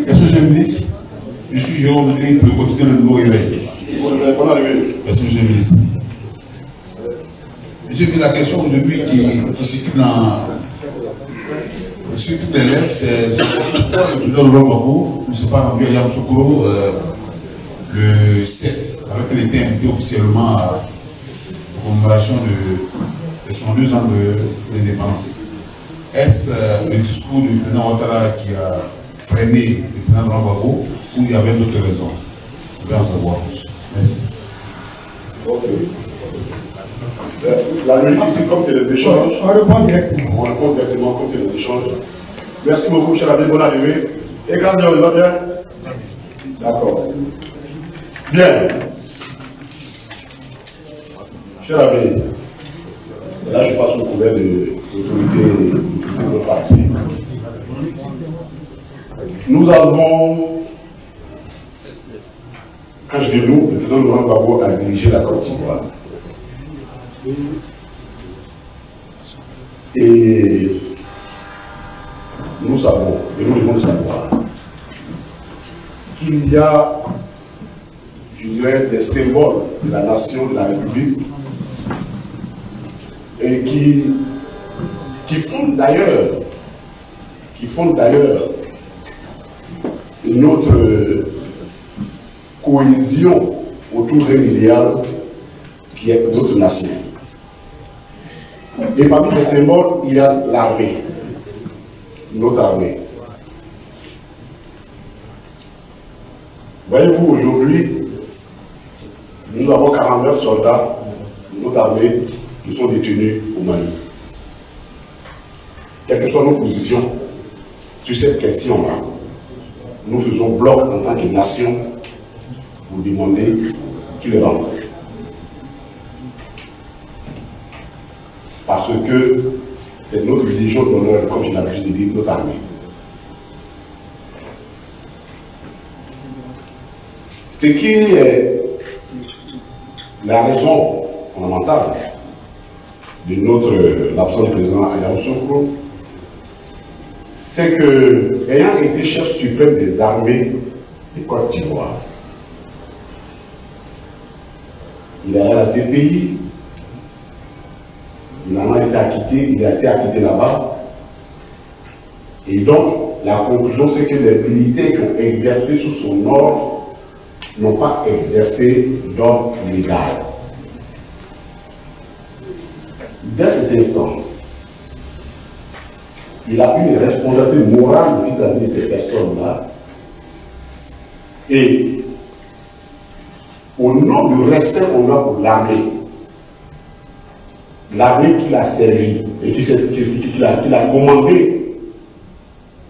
Merci, monsieur le ministre. Je suis Jérôme Gris pour le quotidien Le Nouveau Réveil. Merci, monsieur le ministre. Monsieur le ministre, la question aujourd'hui qui circule sur toutes les lèvres, c'est pourquoi le président Laurent Gbagbo ne s'est pas rendu à Yamoussoukro le 7, alors qu'il était invité officiellement à la commémoration de son 2 ans d'indépendance. Est-ce le discours du président Ouattara qui a freiné le président Laurent Gbagbo ou il y avait d'autres raisons? Je vais en savoir plus. Merci. Ok. La logique ici, comme c'est le échange, on répond directement comme c'est le échange. Merci beaucoup, cher Abbé, bonne arrivée. Et quand on va bien? D'accord. Bien. Cher Abbé, là je passe au couvert de l'autorité de notre parti. Nous avons, quand je dis nous, le président Laurent Gbagbo a dirigé la Côte d'Ivoire. Et nous savons, et nous devons savoir, qu'il y a, je dirais, des symboles de la nation, de la République, et qui fondent d'ailleurs notre cohésion autour d'un idéal qui est notre nation. Et parmi ces symboles, il y a l'armée, notre armée. Voyez-vous, aujourd'hui, nous avons 49 soldats de notre armée qui sont détenus au Mali. Quelles que soient nos positions sur cette question-là, nous faisons bloc en tant que nation pour demander qu'ils rentrent. Parce que c'est notre religion d'honneur, comme je l'avais dit, notre armée. Ce qui est la raison fondamentale de l'absence du président à Yamoussoukro, c'est que, ayant été chef suprême des armées de Côte d'Ivoire, il est allé à la CPI, il en a été acquitté, il a été acquitté là-bas. Et donc, la conclusion, c'est que les militaires qui ont exercé sous son ordre n'ont pas exercé d'ordre légal. Dès cet instant, il a une responsabilité morale vis-à-vis de ces personnes-là. Et au nom du respect qu'on a pour l'armée qu'il a servi et qu'il a commandé,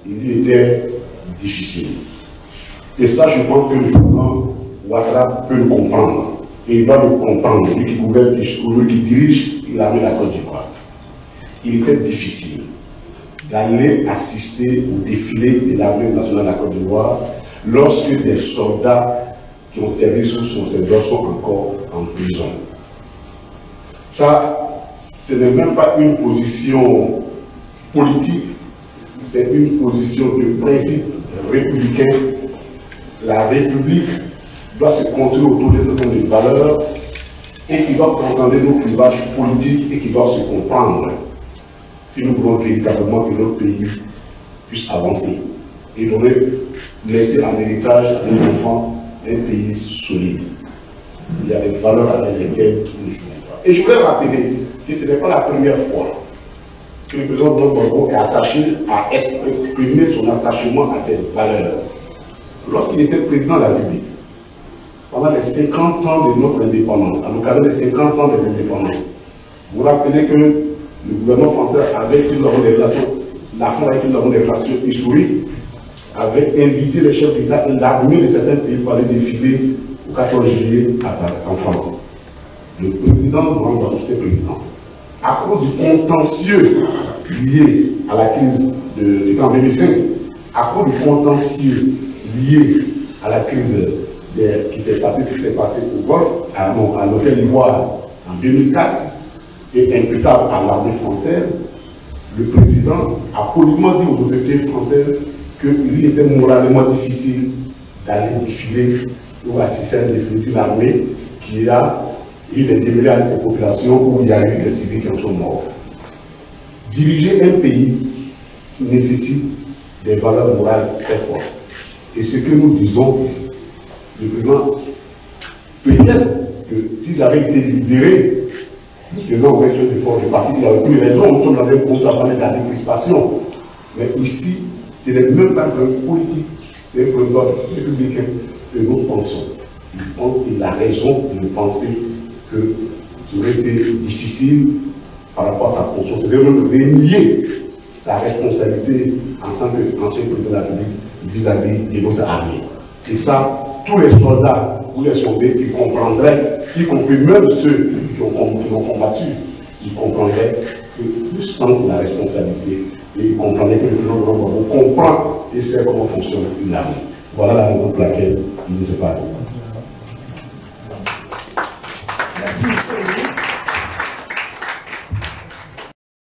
il lui était difficile. Et ça, je pense que le président Ouattara peut le comprendre. Et il va le comprendre, lui qui gouverne, lui qui dirige l'armée de la Côte d'Ivoire. Il était difficile d'aller assister au défilé de l'armée nationale de la Côte d'Ivoire lorsque des soldats qui ont servi sous son service sont encore en prison. Ça, ce n'est même pas une position politique, c'est une position de principe républicain. La République doit se construire autour de valeurs et qui doit transcender nos clivages politiques et qui doit se comprendre si nous voulons véritablement que notre pays puisse avancer et laisser en héritage à nos enfants un pays solide. Il y a des valeurs avec lesquelles nous ne jouons pas. Et je voudrais rappeler que ce n'est pas la première fois que le président Gbagbo est attaché à exprimer son attachement à ces valeurs. Lorsqu'il était président de la République, pendant les 50 ans de notre indépendance, à l'occasion des 50 ans de l'indépendance, vous rappelez que le gouvernement français, avec qui nous avons des relations, la France avec qui nous avons des relations historiques, avait invité les chefs d'État et l'armée de certains pays pour aller défiler au 14 juillet en France. Le président Laurent Gbagbo était président. À cause du contentieux lié à la crise en 2005, à cause du contentieux lié à la crise qui s'est passée au Golfe, à l'hôtel d'Ivoire en 2004, et imputable à l'armée française, le président a poliment dit aux autorités françaises qu'il était moralement difficile d'aller défiler ou assister à une armée qui a eu des démêlés avec des populations où il y a eu des civils qui en sont morts. Diriger un pays nécessite des valeurs morales très fortes. Et ce que nous disons, le président, peut-être que s'il avait été libéré, le président aurait fait l'effort de parti, il aurait pu les raisons, nous sommes dans un groupe à parler de la décrispation. Mais ici, ce n'est même pas un politique, c'est un problème républicain que nous pensons. Il a raison de penser que ça aurait été difficile par rapport à sa fonction. C'est même de nier sa responsabilité en tant qu'ancien président de la République vis-à-vis de notre armée. Et ça, tous les soldats ou les soldats qui comprendraient, y compris même ceux qui ont combattu, ils comprendraient qu'ils sentent la responsabilité et ils comprendraient que le président de Gbagbo comprend et sait comment fonctionne une armée. Voilà la raison pour laquelle il ne sait pas.